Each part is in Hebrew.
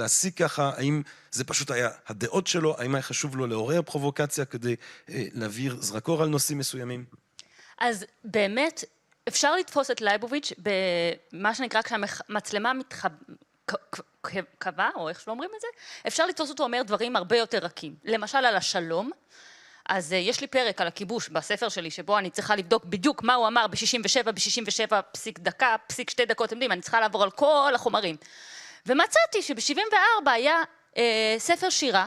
להשיג ככה, האם זה פשוט היה הדעות שלו, האם היה חשוב לו לעורר פרובוקציה כדי להעביר זרקור על נושאים מסוימים? אז באמת אפשר לתפוס את לייבוביץ' במה שנקרא כשהמצלמה קבע, או איך שלא אומרים את זה, אפשר לתפוס אותו אומר דברים הרבה יותר רכים. למשל על השלום, אז יש לי פרק על הכיבוש בספר שלי, שבו אני צריכה לבדוק בדיוק מה הוא אמר ב-67 פסיק דקה, פסיק 2 דקות, אתם יודעים, אני צריכה לעבור על כל החומרים. ומצאתי שב-74 היה ספר שירה,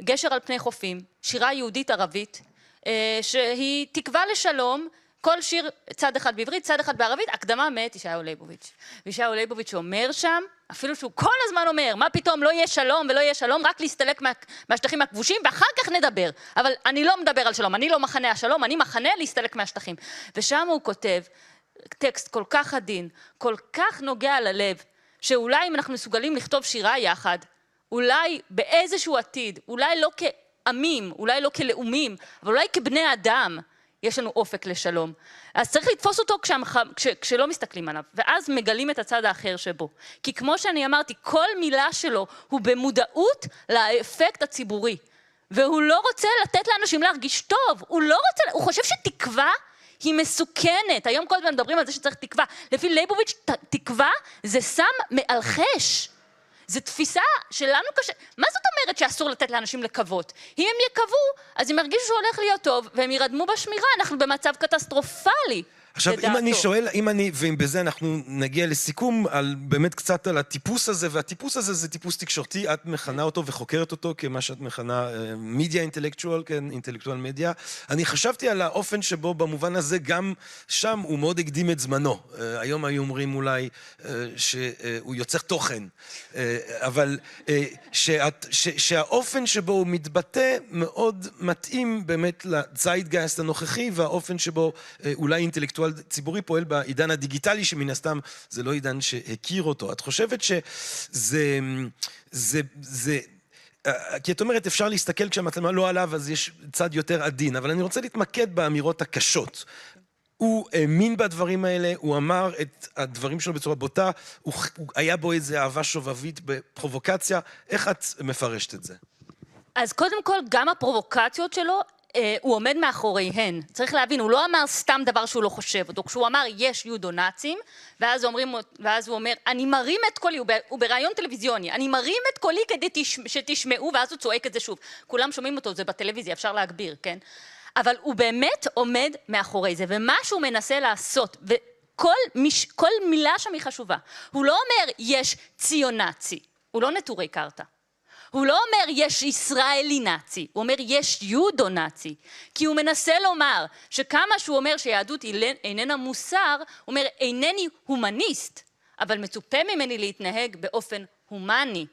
גשר על פני חופים, שירה יהודית ערבית, שהיא תקווה לשלום, כל שיר צד אחד בעברית, צד אחד בערבית, הקדמה מאת ישעיהו ליבוביץ'. וישעיהו ליבוביץ' אומר שם, אפילו שהוא כל הזמן אומר, מה פתאום לא יהיה שלום ולא יהיה שלום, רק להסתלק מהשטחים הכבושים, ואחר כך נדבר. אבל אני לא מדבר על שלום, אני לא מחנה השלום, אני מחנה להסתלק מהשטחים. ושם הוא כותב טקסט כל כך עדין, כל כך נוגע ללב, שאולי אם אנחנו מסוגלים לכתוב שירה יחד, אולי באיזשהו עתיד, אולי לא כעמים, אולי לא כלאומים, אבל אולי כבני אדם, יש לנו אופק לשלום. אז צריך לתפוס אותו כשלא מסתכלים עליו, ואז מגלים את הצד האחר שבו. כי כמו שאני אמרתי, כל מילה שלו הוא במודעות לאפקט הציבורי, והוא לא רוצה לתת לאנשים להרגיש טוב, הוא חושב שתקווה היא מסוכנת. היום כל הזמן מדברים על זה שצריך תקווה. לפי ליבוביץ' תקווה זה סם מאלחש. זו תפיסה שלנו קשה. מה זאת אומרת שאסור לתת לאנשים לקוות? אם הם יקוו, אז הם ירגישו שהולך להיות טוב, והם ירדמו בשמירה, אנחנו במצב קטסטרופלי. עכשיו, אם אני שואל, ואם בזה אנחנו נגיע לסיכום, באמת קצת על הטיפוס הזה, והטיפוס הזה זה טיפוס תקשורתי, את מכנה אותו וחוקרת אותו כמה שאת מכנה מדיה אינטלקטואל, כן, אינטלקטואל מדיה. אני חשבתי על האופן שבו במובן הזה גם שם הוא מאוד הקדים את זמנו. היום היו אומרים אולי שהוא יוצר תוכן, אבל שהאופן שבו הוא מתבטא מאוד מתאים באמת לזייטגייסט הנוכחי, והאופן שבו אולי אינטלקטואל ציבורי פועל בעידן הדיגיטלי, שמן הסתם זה לא עידן שהכיר אותו. את חושבת שזה, כי את אומרת, אפשר להסתכל כשהמצלמה לא עליו, אז יש צד יותר עדין, אבל אני רוצה להתמקד באמירות הקשות. הוא האמין בדברים האלה, הוא אמר את הדברים שלו בצורה בוטה, הוא היה בו איזו אהבה שובבית בפרובוקציה. איך את מפרשת את זה? אז קודם כל, גם הפרובוקציות שלו, הוא עומד מאחוריהן. צריך להבין, הוא לא אמר סתם דבר שהוא לא חושב אותו. כשהוא אמר, יש יודו-נאצים, ואז הוא אומר, אני מרים את קולי, הוא ברעיון טלוויזיוני, אני מרים את קולי כדי שתשמעו, ואז הוא צועק את זה שוב. כולם שומעים אותו, זה בטלוויזיה, אפשר להגביר, כן? אבל הוא באמת עומד מאחורי זה, ומה שהוא מנסה לעשות, וכל מילה שם היא חשובה. הוא לא אומר, יש ציונאצי, הוא לא נטורי קרתא. הוא לא אומר יש ישראלי נאצי, הוא אומר יש יודו נאצי, כי הוא מנסה לומר שכמה שהוא אומר שיהדות איננה מוסר, הוא אומר אינני הומניסט, אבל מצופה ממני להתנהג באופן הומני.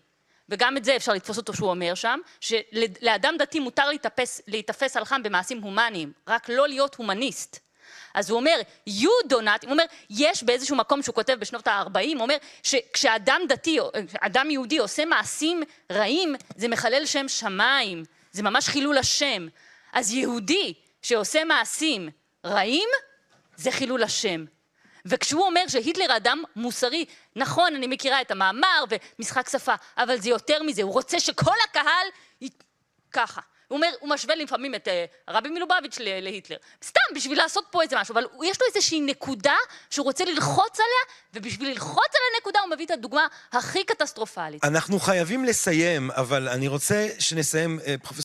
וגם את זה אפשר לתפוס אותו שהוא אומר שם, שלאדם דתי מותר להיתפס על חם במעשים הומניים, רק לא להיות הומניסט. אז הוא אומר, יודו-נאצי, הוא אומר, יש באיזשהו מקום שהוא כותב בשנות ה-40, הוא אומר שכשאדם דתי, אדם יהודי עושה מעשים רעים, זה מחלל שם שמיים, זה ממש חילול השם. אז יהודי שעושה מעשים רעים, זה חילול השם. וכשהוא אומר שהיטלר אדם מוסרי, נכון, אני מכירה את המאמר ומשחק שפה, אבל זה יותר מזה, הוא רוצה שכל הקהל ככה. הוא אומר, הוא משווה לפעמים את הרבי מלובביץ' להיטלר. סתם, בשביל לעשות פה איזה משהו, אבל יש לו איזושהי נקודה שהוא רוצה ללחוץ עליה, ובשביל ללחוץ על הנקודה הוא מביא את הדוגמה הכי קטסטרופלית. אנחנו חייבים לסיים, אבל אני רוצה שנסיים, פרופסור